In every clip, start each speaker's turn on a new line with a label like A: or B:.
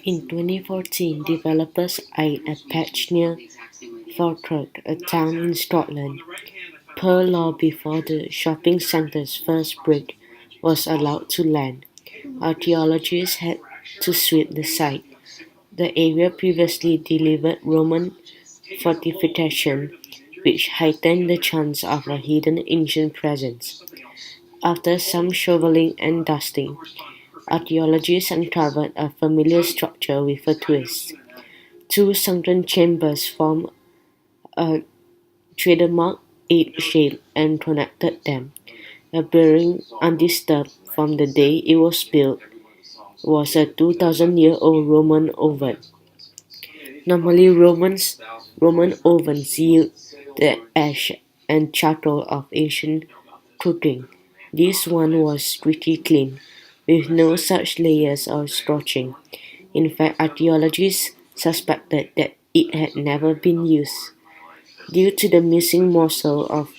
A: In 2014, developers eyed a patch near Falkirk, a town in Scotland. Per law, before the shopping centre's first brick was allowed to land, archaeologists had to sweep the site. The area previously delivered Roman fortification, which heightened the chance of a hidden ancient presence. After some shoveling and dusting, archaeologists uncovered a familiar structure with a twist. Two sunken chambers formed a trademark eight shape and connected them. A building undisturbed from the day it was built was a 2,000-year-old Roman oven. Normally, Roman ovens yield the ash and charcoal of ancient cooking. This one was squeaky clean, with no such layers or scorching. In fact, archaeologists suspected that it had never been used. Due to the missing morsel of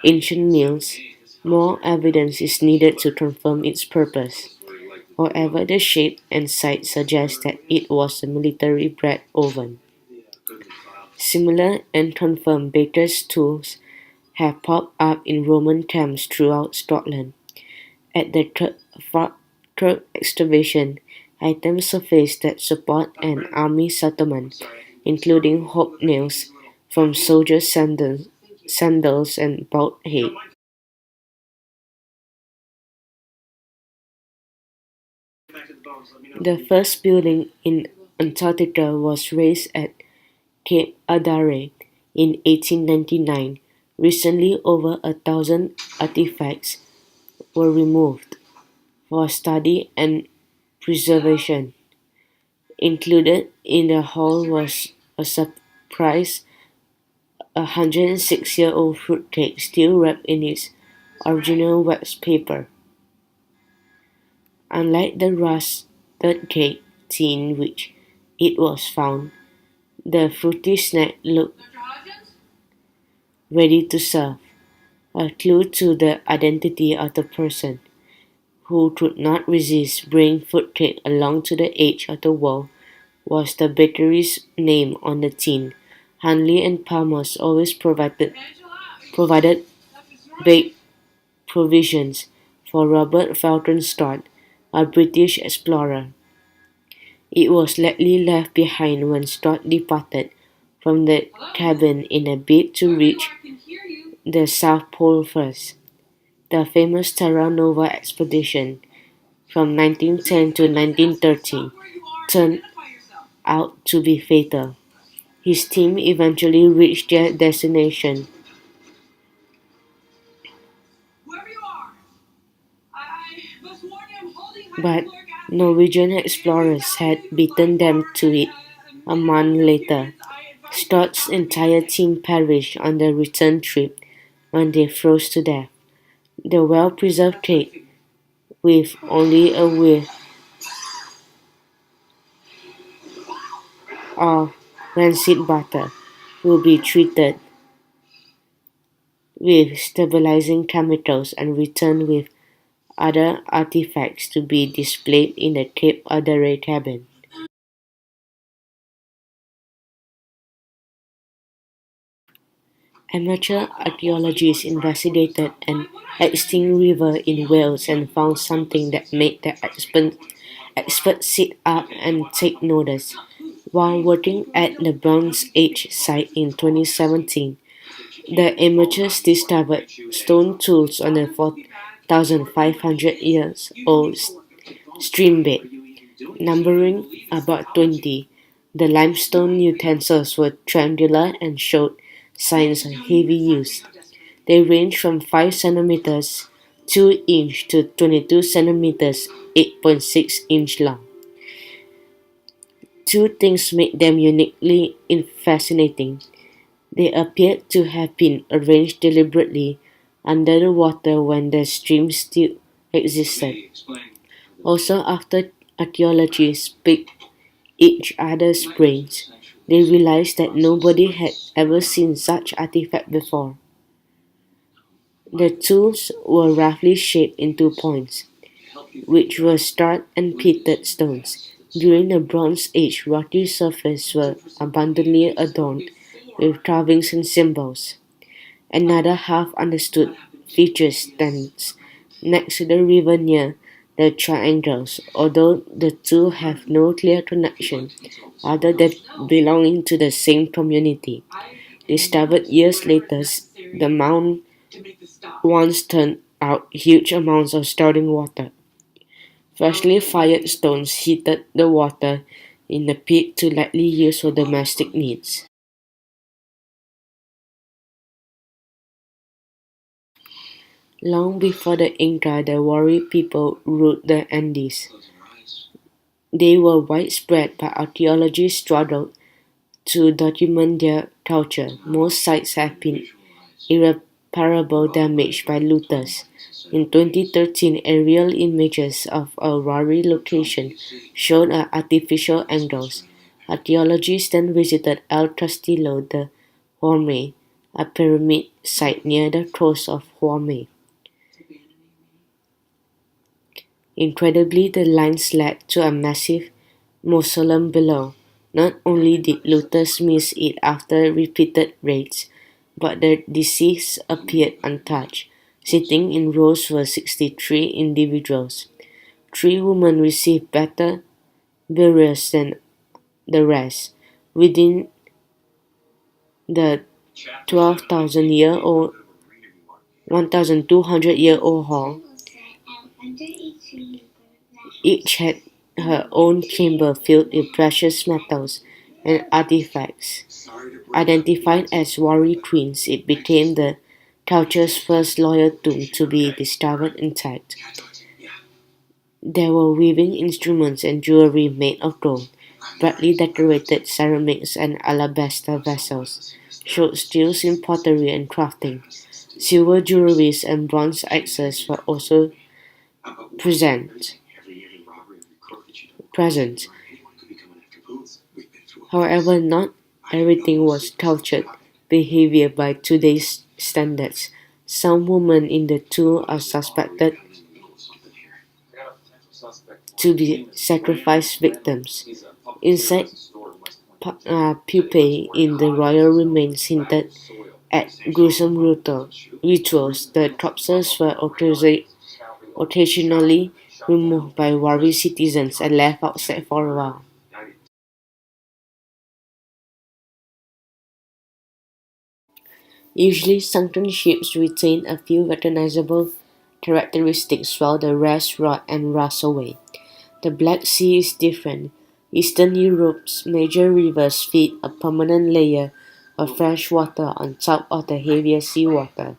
A: ancient meals, more evidence is needed to confirm its purpose. However, the shape and size suggest that it was a military bread oven. Similar and confirmed bakers' tools have popped up in Roman camps throughout Scotland. At the third excavation, items surfaced that support an army settlement, including hobnails from soldiers' sandals and bowed hay. The first building in Antarctica was raised at Cape Adare in 1899. Recently, over 1,000 artifacts were removed for study and preservation. Included in the haul was a surprise 106-year-old fruitcake still wrapped in its original wax paper. Unlike the rusted cake tin in which it was found, the fruity snack looked ready to serve, a clue to the identity of the person who could not resist bringing fruitcake along to the edge of the wall was the bakery's name on the tin. Hanley and Palmer's always provided baked provisions for Robert Falcon Scott, a British explorer. It was likely left behind when Scott departed from the cabin in a bid to reach the South Pole first. The famous Terra Nova expedition from 1910 to 1913 turned out to be fatal. His team eventually reached their destination, but Norwegian explorers had beaten them to it a month later. Scott's entire team perished on the return trip when they froze to death. The well-preserved cake, with only a whiff of rancid butter, will be treated with stabilizing chemicals and returned with other artifacts to be displayed in the Cape Adare cabin. Amateur archaeologists investigated an extinct river in Wales and found something that made the experts sit up and take notice. While working at the Bronze Age site in 2017, the amateurs discovered stone tools on a 4,500 years old stream bed. Numbering about 20, the limestone utensils were triangular and showed signs of heavy use. They range from 5 centimeters 2 inch to 22 centimeters 8.6 inch long. Two things made them uniquely fascinating. They appeared to have been arranged deliberately under the water when the stream still existed. Also, after archaeologists picked each other's brains, they realized that nobody had ever seen such artifact before. The tools were roughly shaped into points, which were starred and pitted stones. During the Bronze Age, rocky surfaces were abundantly adorned with carvings and symbols. Another half-understood feature stands next to the river near the triangles, although the two have no clear connection other than belonging to the same community. Discovered years later, the mound once turned out huge amounts of standing water. Freshly fired stones heated the water in the pit to likely used for domestic needs. Long before the Inca, the Wari people ruled the Andes. They were widespread, but archaeology struggled to document their culture. Most sites have been irreparable damage by looters. In 2013, aerial images of a Wari location showed artificial angles. Archaeologists then visited El Castillo de Huarmey, a pyramid site near the coast of Huarmey. Incredibly, the lines led to a massive mausoleum below. Not only did looters miss it after repeated raids, but the deceased appeared untouched. Sitting in rows were 63 individuals. 3 women received better burials than the rest. Within the 12,000-year-old, 1,200-year-old hall, each had her own chamber filled with precious metals and artifacts. Identified as Wari Queens, it became the culture's first royal tomb to be discovered intact. There were weaving instruments and jewelry made of gold. Brightly decorated ceramics and alabaster vessels showed skills in pottery and crafting. Silver jewelries and bronze axes were also present. present. However, not everything was cultured behavior by today's standards. Some women in the tomb are suspected to be sacrifice victims. Insect pupae in the royal remains hinted at gruesome rituals. The corpses were occasionally removed by Wari citizens and left outside for a while. Usually, sunken ships retain a few recognizable characteristics while the rest rot and rust away. The Black Sea is different. Eastern Europe's major rivers feed a permanent layer of fresh water on top of the heavier seawater.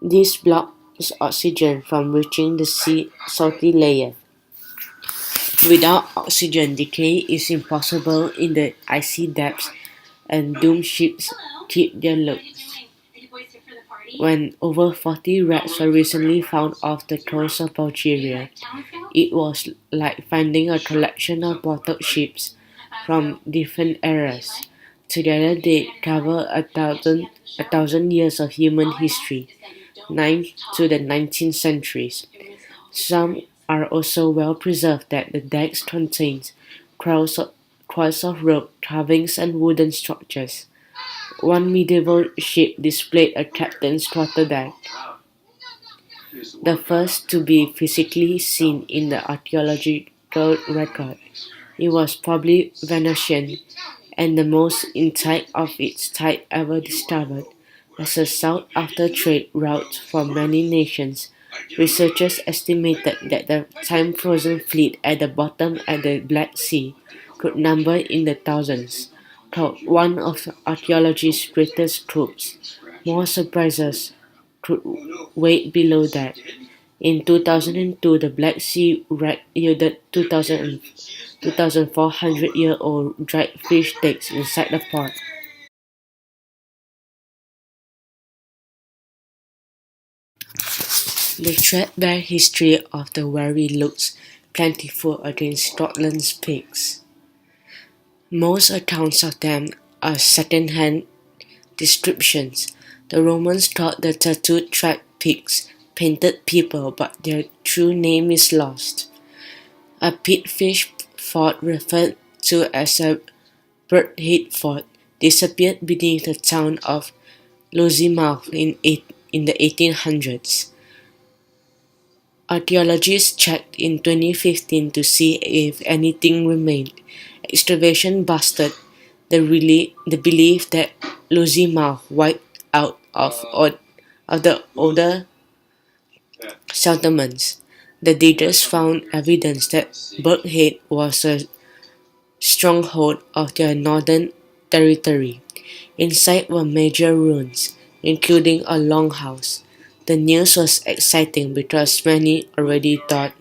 A: This blocks oxygen from reaching the salty layer. Without oxygen, decay is impossible in the icy depths, and doomed ships keep their looks. When over 40 wrecks were recently found off the coast of Bulgaria, it was like finding a collection of bottled ships from different eras. Together they cover a thousand years of human history, 9th to the 19th centuries. Some are also well preserved that the decks contain coils of rope, carvings and wooden structures. One medieval ship displayed a captain's quarterdeck, the first to be physically seen in the archaeological record. It was probably Venetian and the most intact of its type ever discovered. As a sought-after trade route for many nations, researchers estimated that the time-frozen fleet at the bottom of the Black Sea could number in the thousands. Called one of archaeology's greatest tropes, more surprises could wait below that. In 2002, the Black Sea wreck yielded 2,400-year-old dried fish sticks inside the port. The threadbare history of the Wari looks plentiful against Scotland's pigs. Most accounts of them are second-hand descriptions. The Romans called the tattooed tribe pigs painted people, but their true name is lost. A pigfish fort referred to as a Bird-Head Fort disappeared beneath the town of Lossiemouth in the 1800s. Archaeologists checked in 2015 to see if anything remained. Excavation busted the belief that Lossiemouth wiped out of the older settlements. The diggers found evidence that Bird-Head was a stronghold of their northern territory. Inside were major ruins, including a longhouse. The news was exciting because many already thought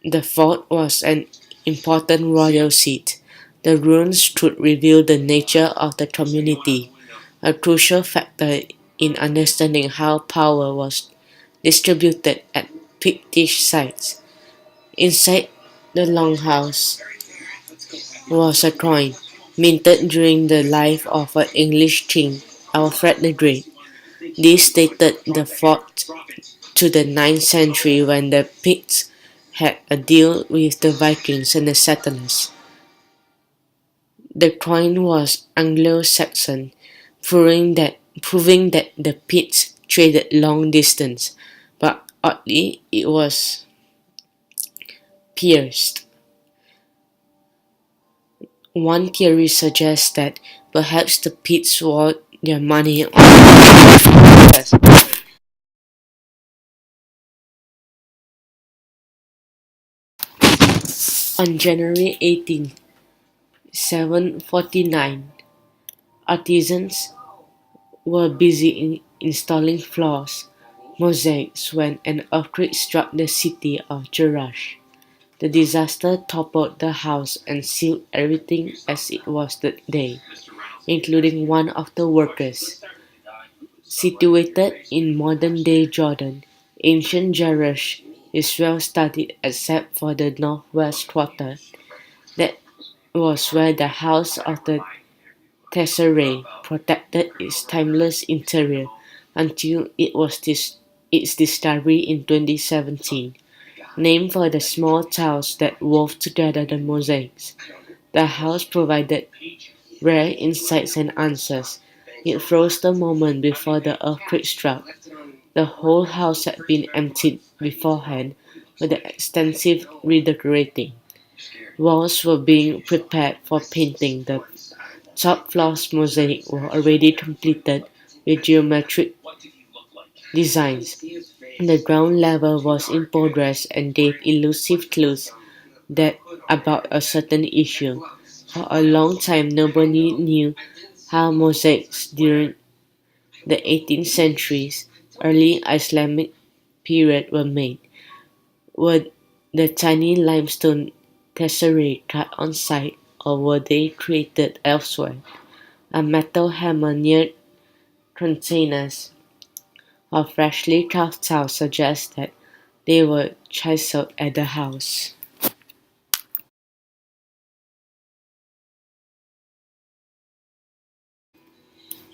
A: the fort was an important royal seat. The ruins could reveal the nature of the community, a crucial factor in understanding how power was distributed at Pictish sites. Inside the longhouse was a coin, minted during the life of an English king, Alfred the Great. This dated the fort to the 9th century when the Picts had a deal with the Vikings and the settlers. The coin was Anglo-Saxon, proving that the Picts traded long distance, but oddly it was pierced. One theory suggests that perhaps the Picts wore their money on January 18, 749. Artisans were busy installing floors, mosaics when an earthquake struck the city of Jerash. The disaster toppled the house and sealed everything as it was that day, including one of the workers. Situated in modern-day Jordan, ancient Jerash is well studied except for the northwest quarter. That was where the house of the Tesserae protected its timeless interior until its discovery in 2017. Named for the small tiles that wove together the mosaics, the house provided rare insights and answers. It froze the moment before the earthquake struck. The whole house had been emptied beforehand with the extensive redecorating. Walls were being prepared for painting. The top floor's mosaic were already completed with geometric designs. The ground level was in progress and gave elusive clues that about a certain issue. For a long time nobody knew how mosaics during the 18th century's early Islamic period were made. Were the tiny limestone tesserae cut on site or were they created elsewhere? A metal hammer near containers of freshly carved tiles suggests that they were chiseled at the house.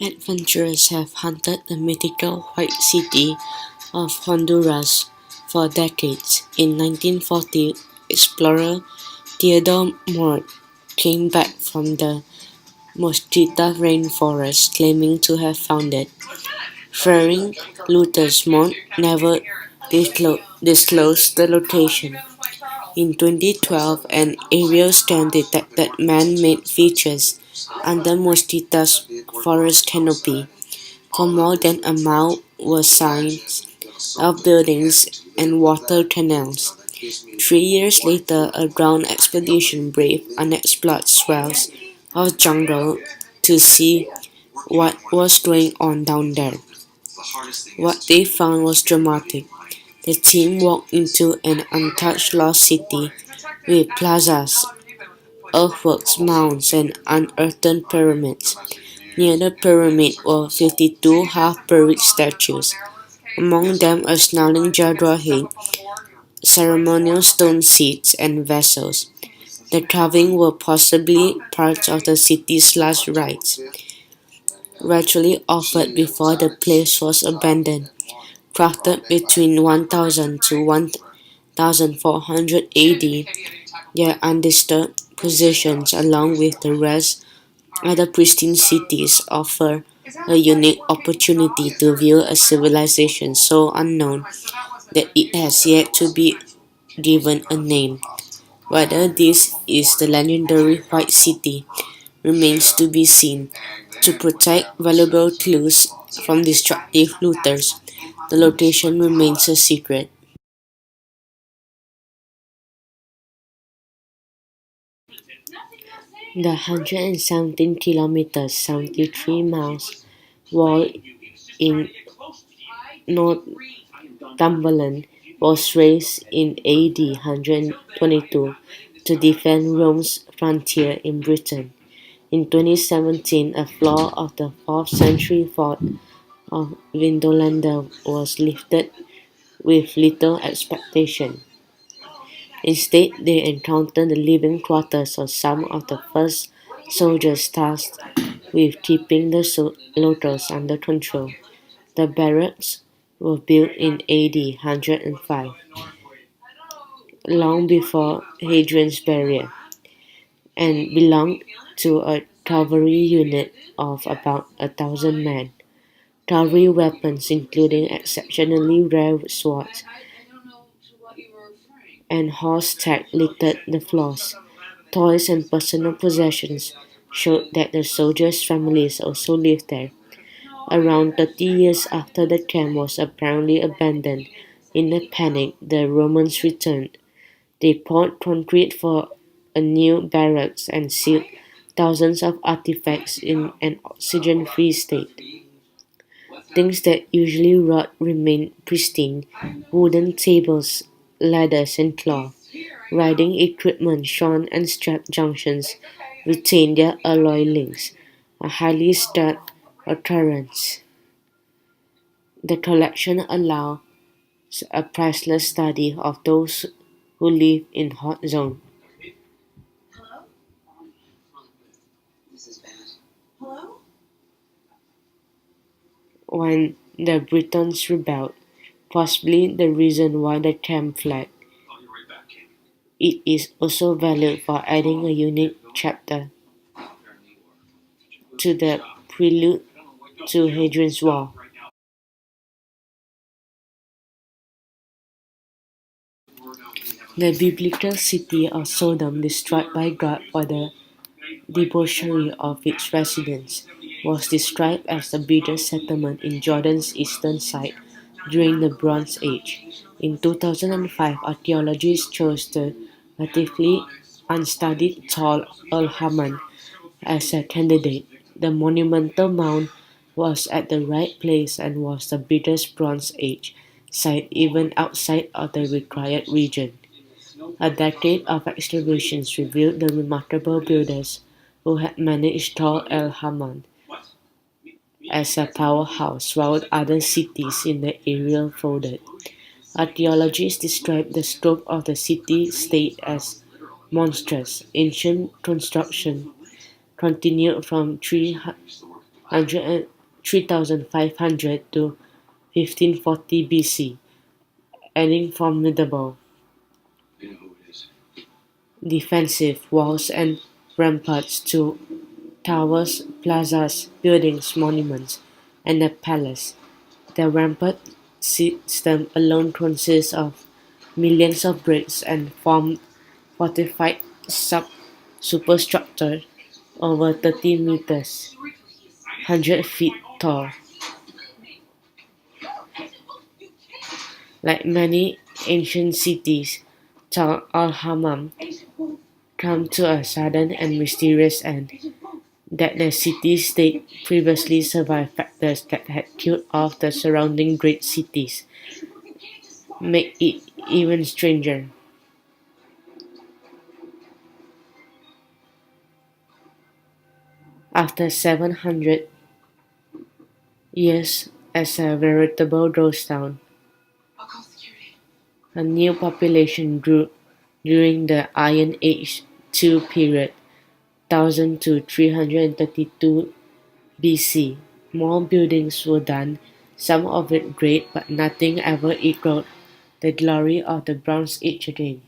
A: Adventurers have hunted the mythical White City of Honduras for decades. In 1940, explorer Theodore Mort came back from the Mosquita rainforest claiming to have found it. Fearing looters, Mort never disclosed the location. In 2012, an aerial scan detected man-made features under Mosquita's forest canopy. For more than a mile were signs of buildings and water canals. 3 years later, a ground expedition braved unexplored swells of jungle to see what was going on down there. What they found was dramatic. The team walked into an untouched lost city with plazas, earthworks, mounds, and unearthed pyramids. Near the pyramid were 52 half-buried statues, among them a snarling jaguar head, ceremonial stone seats, and vessels. The carvings were possibly parts of the city's last rites, ritually offered before the place was abandoned. Crafted between 1000 to 1400 AD, Their undisturbed positions, along with the rest of the pristine cities, offer a unique opportunity to view a civilization so unknown that it has yet to be given a name. Whether this is the legendary White City remains to be seen. To protect valuable clues from destructive looters, the location remains a secret. The 117 kilometers 73 miles wall in Northumberland was raised in AD 122 to defend Rome's frontier in Britain. In 2017, a floor of the 4th century fort of Vindolanda was lifted with little expectation. Instead, they encountered the living quarters of some of the first soldiers tasked with keeping the looters under control. The barracks were built in AD 105, long before Hadrian's barrier, and belonged to a cavalry unit of about 1,000 men. Cavalry weapons, including exceptionally rare swords and horse tack, littered the floors. Toys and personal possessions showed that the soldiers' families also lived there. Around 30 years after the camp was apparently abandoned, in a panic, the Romans returned. They poured concrete for a new barracks and sealed thousands of artifacts in an oxygen-free state. Things that usually rot remained pristine: wooden tables, ladders and cloth, riding equipment, shoon and strap junctions retained their alloy links, a highly sturdy occurrence. The collection allows a priceless study of those who live in hot zone. When the Britons rebelled, possibly the reason why the camp fled, it is also valid for adding a unique chapter to the prelude to Hadrian's Wall. The biblical city of Sodom, destroyed by God for the debauchery of its residents, was described as the biggest settlement in Jordan's eastern side during the Bronze Age. In 2005, archaeologists chose the relatively unstudied Tall al-Haman as a candidate. The monumental mound was at the right place and was the biggest Bronze Age site even outside of the required region. A decade of excavations revealed the remarkable builders who had managed Tall el-Haman as a powerhouse while other cities in the area folded. Archaeologists describe the scope of the city-state as monstrous. Ancient construction continued from 3500 to 1540 BC, adding formidable defensive walls and ramparts to towers, plazas, buildings, monuments, and a palace. The rampart system alone consists of millions of bricks and formed fortified superstructure over 30 meters, 100 feet tall. Like many ancient cities, Tal al-Hammam come to a sudden and mysterious end. That the city-state previously survived factors that had killed off the surrounding great cities make it even stranger. After 700 years as a veritable ghost town, a new population grew during the Iron Age II period, 1000 to 332 BC. More buildings were done, some of it great, but nothing ever equaled the glory of the Bronze Age again.